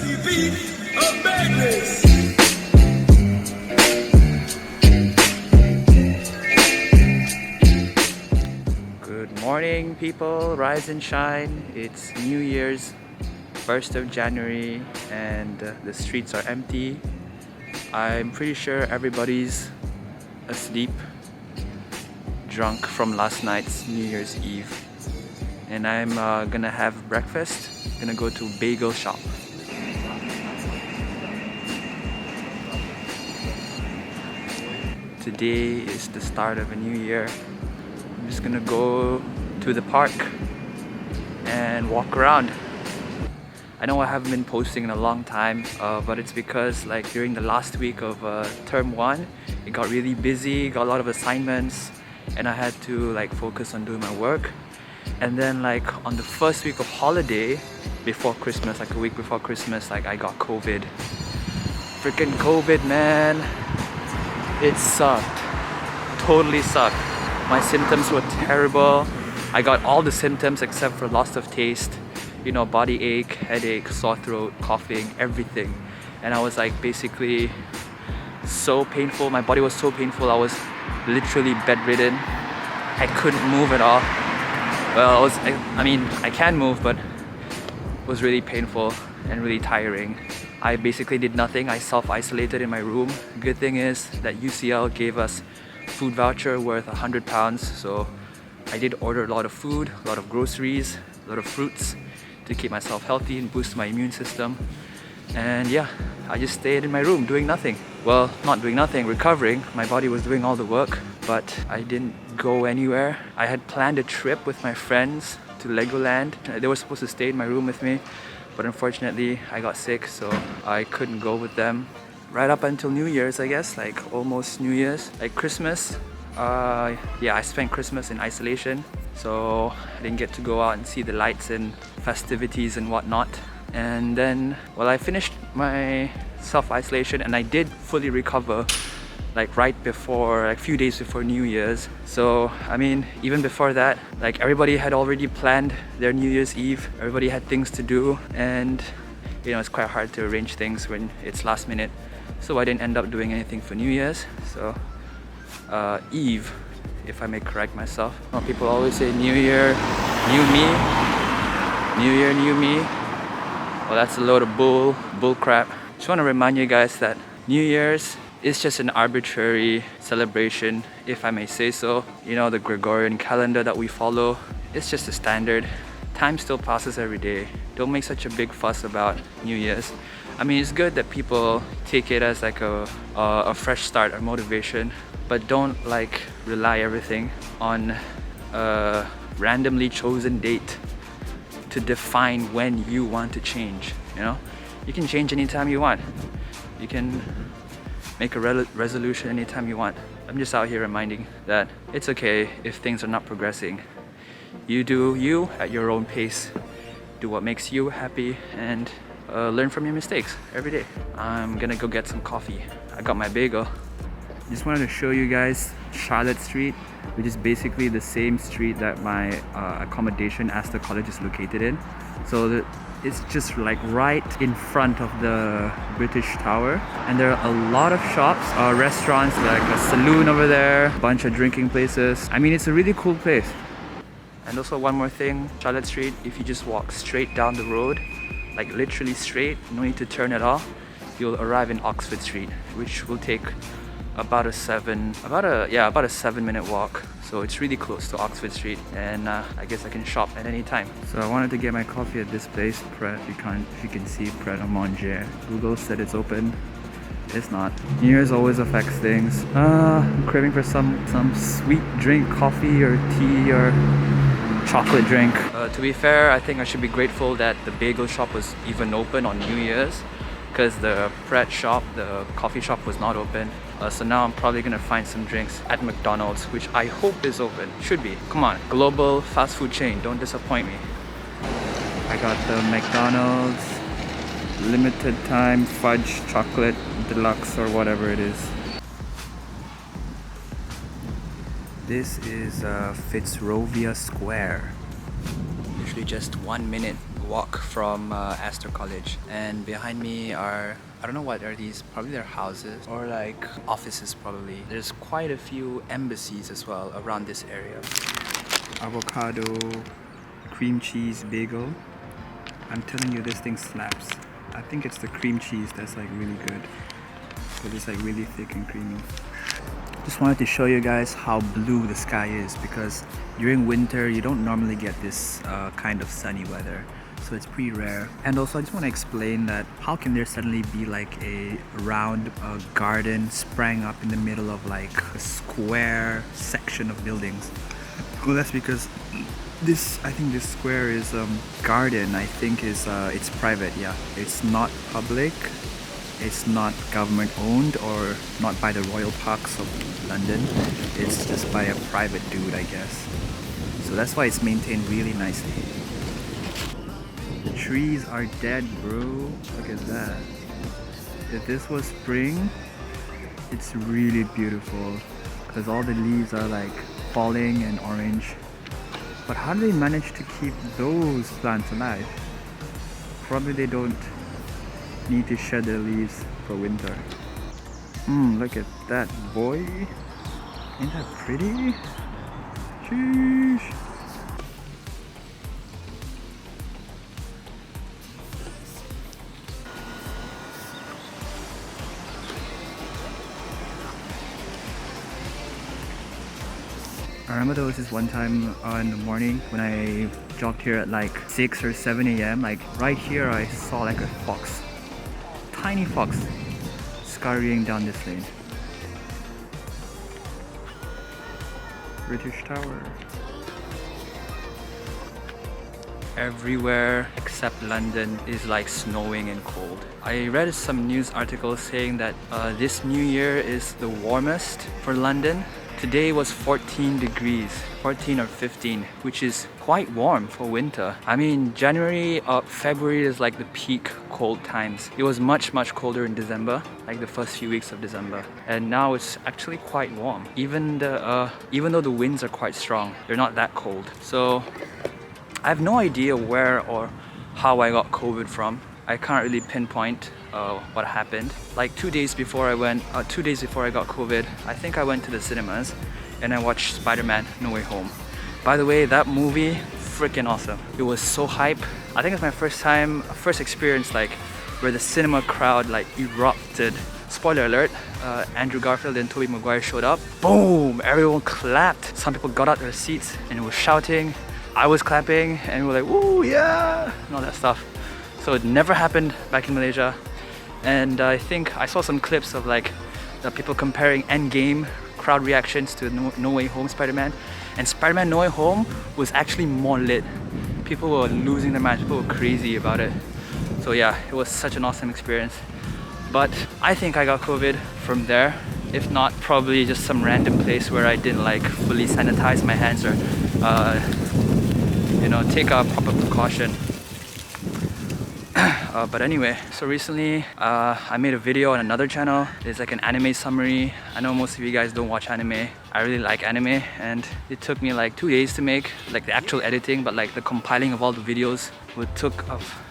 Good morning, people. Rise and shine. It's New Year's, 1st of January, and the streets are empty. I'm pretty sure everybody's asleep, drunk from last night's New Year's Eve. And I'm gonna have breakfast. Gonna go to bagel shop. Today is the start of a new year. I'm just gonna go to the park and walk around. I know I haven't been posting in a long time, but it's because like during the last week of term 1, it got really busy, got a lot of assignments, and I had to like focus on doing my work. And then like on the first week of holiday before Christmas, like a week before Christmas, like I got COVID. Freaking COVID, man. It sucked. Totally sucked. My symptoms were terrible. I got all the symptoms except for loss of taste, you know, body ache, headache, sore throat, coughing, everything. And I was like basically so painful. My body was so painful. I was literally bedridden. I couldn't move at all. Well, I can move, but it was really painful and really tiring. I basically did nothing. I self-isolated in my room. Good thing is that UCL gave us food voucher worth £100, so I did order a lot of food, a lot of groceries, a lot of fruits to keep myself healthy and boost my immune system. And yeah, I just stayed in my room doing nothing. Well, not doing nothing, recovering. My body was doing all the work, but I didn't go anywhere. I had planned a trip with my friends to Legoland. They were supposed to stay in my room with me, but unfortunately I got sick, so I couldn't go with them. Right up until New Year's, I guess, like almost New Year's. Like Christmas, yeah, I spent Christmas in isolation, so I didn't get to go out and see the lights and festivities and whatnot. And then, well, I finished my self-isolation and I did fully recover like right before, like a few days before New Year's. So I mean, even before that, like everybody had already planned their New Year's Eve. Everybody had things to do, and you know, it's quite hard to arrange things when it's last minute. So I didn't end up doing anything for New Year's. So Eve, if I may correct myself. Well, people always say New Year, new me. New Year, new me. Well, that's a load of bull crap. Just want to remind you guys that New Year's is just an arbitrary celebration, if I may say so. You know, the Gregorian calendar that we follow, it's just a standard. Time still passes every day. Don't make such a big fuss about New Year's. I mean, it's good that people take it as like a fresh start or motivation, but don't like rely everything on a randomly chosen date to define when you want to change. You know, you can change anytime you want. You can make a resolution anytime you want. I'm just out here reminding that it's okay if things are not progressing. You do you at your own pace. Do what makes you happy and learn from your mistakes every day. I'm gonna go get some coffee. I got my bagel. Just wanted to show you guys Charlotte Street, which is basically the same street that my accommodation Astor College is located in. So it's just like right in front of the British Tower, and there are a lot of shops, restaurants, like a saloon over there, a bunch of drinking places. I mean, it's a really cool place. And also one more thing, Charlotte Street, if you just walk straight down the road, like literally straight, no need to turn at all, you'll arrive in Oxford Street, which will take about a 7-minute walk. So it's really close to Oxford Street, and I guess I can shop at any time. So I wanted to get my coffee at this place, Pret. If you can see, Pret a Manger. Google said it's open. It's not. New Year's always affects things. I'm craving for some sweet drink, coffee or tea or chocolate drink. To be fair, I think I should be grateful that the bagel shop was even open on New Year's, because the Pret shop, the coffee shop, was not open. So now I'm probably gonna find some drinks at McDonald's, which I hope is open. Should be. Come on, global fast food chain, don't disappoint me. I got the McDonald's limited time fudge chocolate deluxe or whatever it is. This is Fitzrovia Square. Literally just 1 minute walk from Astor College, and behind me are, I don't know what are these, probably they're houses or like offices probably. There's quite a few embassies as well around this area. Avocado, cream cheese bagel. I'm telling you, this thing slaps. I think it's the cream cheese that's like really good, because it's like really thick and creamy. Just wanted to show you guys how blue the sky is, because during winter you don't normally get this kind of sunny weather, so it's pretty rare. And also I just want to explain that how can there suddenly be like a round garden sprang up in the middle of like a square section of buildings. Well, that's because I think this square is garden, I think is it's private. Yeah, it's not public. It's not government owned or not by the royal parks of London. It's just by a private dude, I guess. So that's why it's maintained really nicely. The trees are dead, bro. Look at that. If this was spring, it's really beautiful because all the leaves are like falling and orange. But how do they manage to keep those plants alive? Probably they don't need to shed their leaves for winter. Look at that, boy. Ain't that pretty? Sheesh. I remember there was this one time in the morning when I jogged here at like 6 or 7 a.m. Like right here I saw like a fox. Tiny fox scurrying down this lane. British Tower. Everywhere except London is like snowing and cold. I read some news articles saying that this new year is the warmest for London. Today was 14 degrees, 14 or 15, which is quite warm for winter. I mean, January, February is like the peak cold times. It was much colder in December, like the first few weeks of December. And now it's actually quite warm. Even though the winds are quite strong, they're not that cold. So I have no idea where or how I got COVID from. I can't really pinpoint what happened. Like 2 days before I got COVID, I think I went to the cinemas and I watched Spider-Man No Way Home. By the way, that movie, freaking awesome. It was so hype. I think it's my first experience like where the cinema crowd like erupted. Spoiler alert, Andrew Garfield and Tobey Maguire showed up. Boom! Everyone clapped. Some people got out their seats and were shouting. I was clapping and we were like, woo, yeah! And all that stuff. So it never happened back in Malaysia. And I think I saw some clips of like the people comparing Endgame crowd reactions to No Way Home Spider-Man. And Spider-Man No Way Home was actually more lit. People were losing their minds, people were crazy about it. So yeah, it was such an awesome experience. But I think I got COVID from there. If not, probably just some random place where I didn't like fully sanitize my hands or take a proper precaution. But anyway, so recently I made a video on another channel. It's like an anime summary. I know most of you guys don't watch anime. I really like anime and it took me like 2 days to make, like the actual editing, but like the compiling of all the videos took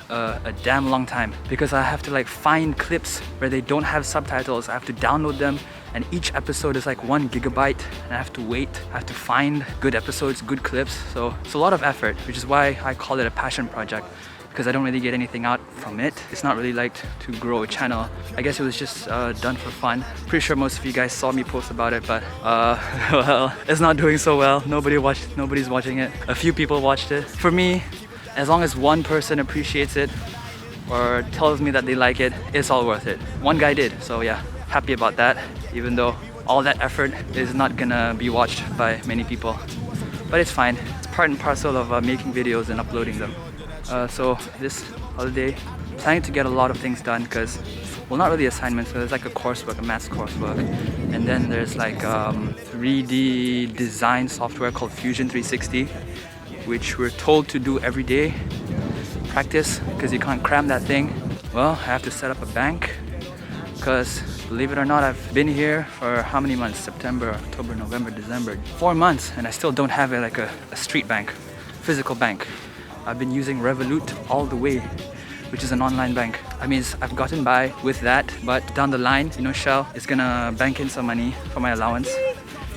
a damn long time because I have to like find clips where they don't have subtitles. I have to download them and each episode is like 1 gigabyte and I have to wait. I have to find good episodes, good clips. So it's a lot of effort, which is why I call it a passion project. Because I don't really get anything out from it. It's not really like to grow a channel. I guess it was just done for fun. Pretty sure most of you guys saw me post about it, but well, it's not doing so well. Nobody's watching it. A few people watched it. For me, as long as one person appreciates it or tells me that they like it, it's all worth it. One guy did, so yeah, happy about that. Even though all that effort is not gonna be watched by many people. But it's fine. It's part and parcel of making videos and uploading them. So this holiday, planning to get a lot of things done because, well, not really assignments, but there's like a coursework, a maths coursework, and then there's like 3D design software called Fusion 360, which we're told to do every day, practice, because you can't cram that thing. Well, I have to set up a bank because, believe it or not, I've been here for how many months? September, October, November, December, 4 months, and I still don't have a street bank, physical bank. I've been using Revolut all the way, which is an online bank. I mean, I've gotten by with that, but down the line, you know, Shell is gonna bank in some money for my allowance,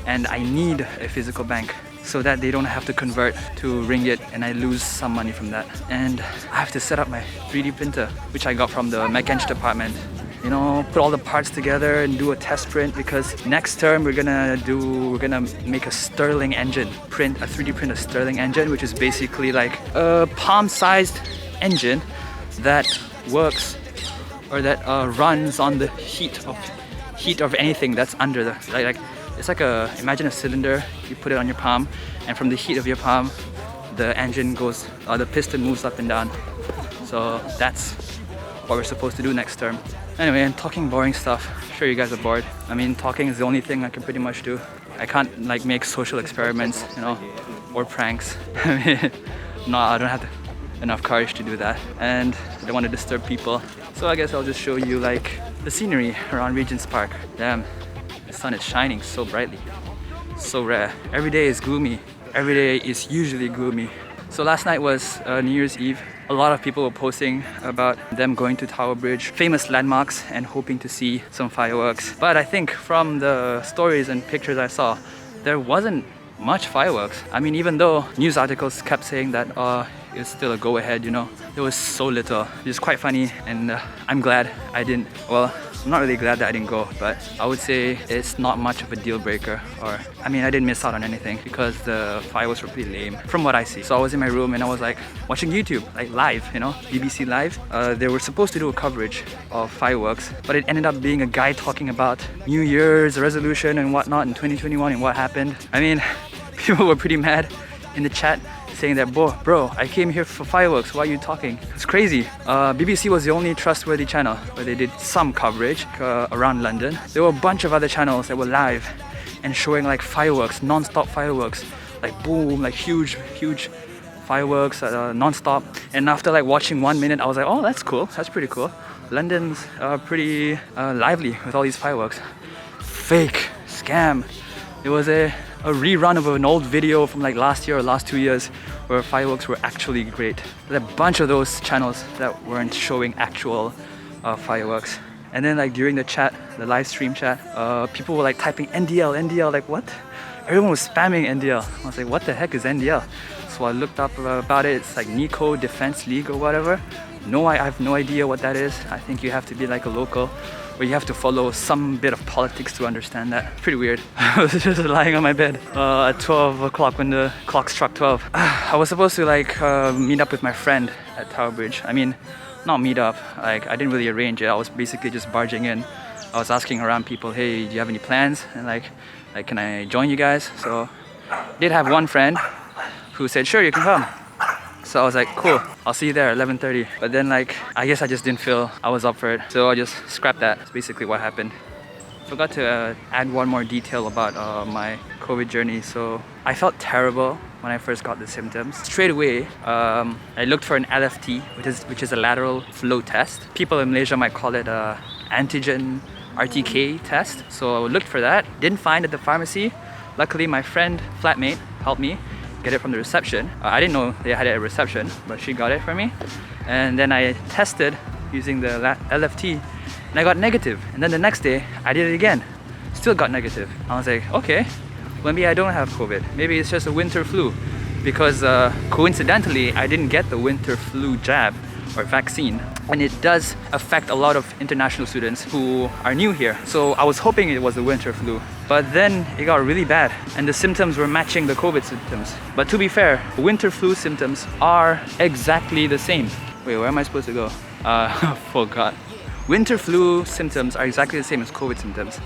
and I need a physical bank so that they don't have to convert to ringgit and I lose some money from that. And I have to set up my 3D printer, which I got from the mech-eng department. You know, put all the parts together and do a test print, because next term we're gonna make a Sterling engine, print a 3D print a Sterling engine, which is basically like a palm-sized engine that works or that runs on the heat of anything that's under the like it's like imagine a cylinder, you put it on your palm, and from the heat of your palm the engine goes, the piston moves up and down. So that's what we're supposed to do next term. Anyway, I'm talking boring stuff. I'm sure you guys are bored. I mean, talking is the only thing I can pretty much do. I can't like make social experiments, you know, or pranks. I mean, no, I don't have enough courage to do that, and I don't want to disturb people. So I guess I'll just show you like the scenery around Regent's Park. Damn, the sun is shining so brightly. So rare. Every day is gloomy. Every day is usually gloomy. So last night was New Year's Eve. A lot of people were posting about them going to Tower Bridge, famous landmarks, and hoping to see some fireworks. But I think from the stories and pictures I saw, there wasn't much fireworks. I mean, even though news articles kept saying that it's still a go-ahead, you know, there was so little. It's quite funny, and I'm glad I didn't. Well, I'm not really glad that I didn't go, but I would say it's not much of a deal breaker. Or, I mean, I didn't miss out on anything because the fireworks were pretty lame from what I see. So I was in my room and I was like watching YouTube, like live, you know, BBC Live. They were supposed to do a coverage of fireworks, but it ended up being a guy talking about New Year's resolution and whatnot in 2021 and what happened. I mean, people were pretty mad in the chat, saying that, bro, I came here for fireworks, why are you talking? It's crazy. BBC was the only trustworthy channel where they did some coverage around London. There were a bunch of other channels that were live and showing like fireworks, non-stop fireworks, like boom, like huge fireworks non-stop. And after like watching 1 minute, I was like, oh, that's cool, that's pretty cool. London's pretty lively with all these fireworks. Fake, scam. It was a rerun of an old video from like last year or last 2 years where fireworks were actually great. There's a bunch of those channels that weren't showing actual fireworks. And then like during the chat, the live stream chat, people were like typing NDL, like what? Everyone was spamming NDL. I was like, what the heck is NDL? So I looked up about it. It's like Nico Defense League or whatever. No, I have no idea what that is. I think you have to be like a local, or you have to follow some bit of politics to understand that. Pretty weird. I was just lying on my bed at 12 o'clock when the clock struck 12. I was supposed to like meet up with my friend at Tower Bridge. I mean, not meet up, like I didn't really arrange it. I was basically just barging in. I was asking around people, hey, do you have any plans? And like can I join you guys? So I did have one friend who said, sure, you can come. So I was like, cool, I'll see you there at 11:30. But then like, I guess I just didn't feel I was up for it. So I just scrapped that. That's basically what happened. Forgot to add one more detail about my COVID journey. So I felt terrible when I first got the symptoms. Straight away, I looked for an LFT, which is a lateral flow test. People in Malaysia might call it a antigen RTK test. So I looked for that, didn't find it at the pharmacy. Luckily, my friend, flatmate, helped me get it from the reception. I didn't know they had it at reception, but she got it for me. And then I tested using the LFT and I got negative. And then the next day, I did it again. Still got negative. I was like, okay, maybe I don't have COVID. Maybe it's just a winter flu. Because coincidentally, I didn't get the winter flu jab or vaccine. And it does affect a lot of international students who are new here. So I was hoping it was the winter flu. But then it got really bad and the symptoms were matching the COVID symptoms. But to be fair, winter flu symptoms are exactly the same. Wait, where am I supposed to go? Forgot. Winter flu symptoms are exactly the same as COVID symptoms.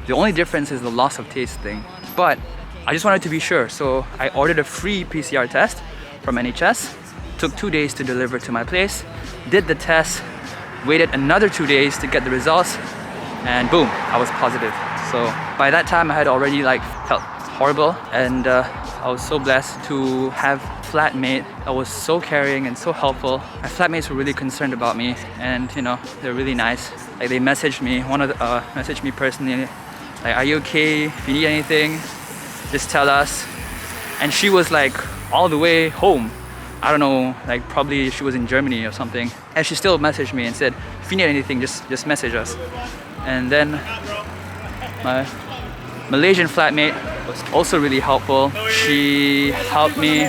The only difference is the loss of taste thing. But I just wanted to be sure, so I ordered a free PCR test from NHS. Took 2 days to deliver to my place. Did the test, waited another 2 days to get the results, and boom, I was positive. So by that time I had already like felt horrible, and I was so blessed to have flatmate that was so caring and so helpful. My flatmates were really concerned about me, and you know, they're really nice. Like they messaged me, one of the messaged me personally, like, are you okay? If you need anything, just tell us. And she was like all the way home I don't know, like probably she was in Germany or something. And she still messaged me and said, if you need anything, just message us. And then my Malaysian flatmate was also really helpful. She helped me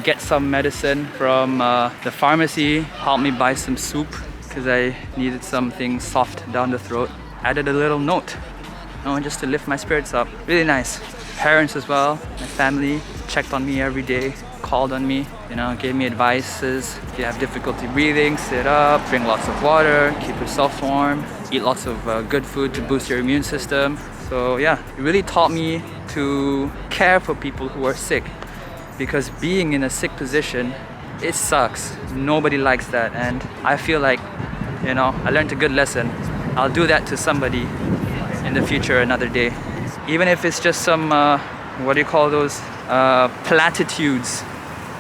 get some medicine from the pharmacy, helped me buy some soup because I needed something soft down the throat. Added a little note, you know, just to lift my spirits up. Really nice. Parents as well, my family checked on me every day, called on me, you know, gave me advices. If you have difficulty breathing, sit up, drink lots of water, keep yourself warm, eat lots of good food to boost your immune system. So yeah, it really taught me to care for people who are sick, because being in a sick position, it sucks. Nobody likes that, and I feel like, you know, I learned a good lesson. I'll do that to somebody in the future another day. Even if it's just some, what do you call those? Platitudes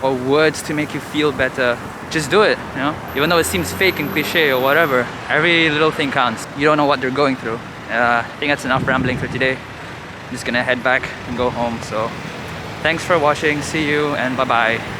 or words to make you feel better. Just do it, you know? Even though it seems fake and cliche or whatever, every little thing counts. You don't know what they're going through. I think that's enough rambling for today. I'm just gonna head back and go home. So thanks for watching, see you, and bye bye.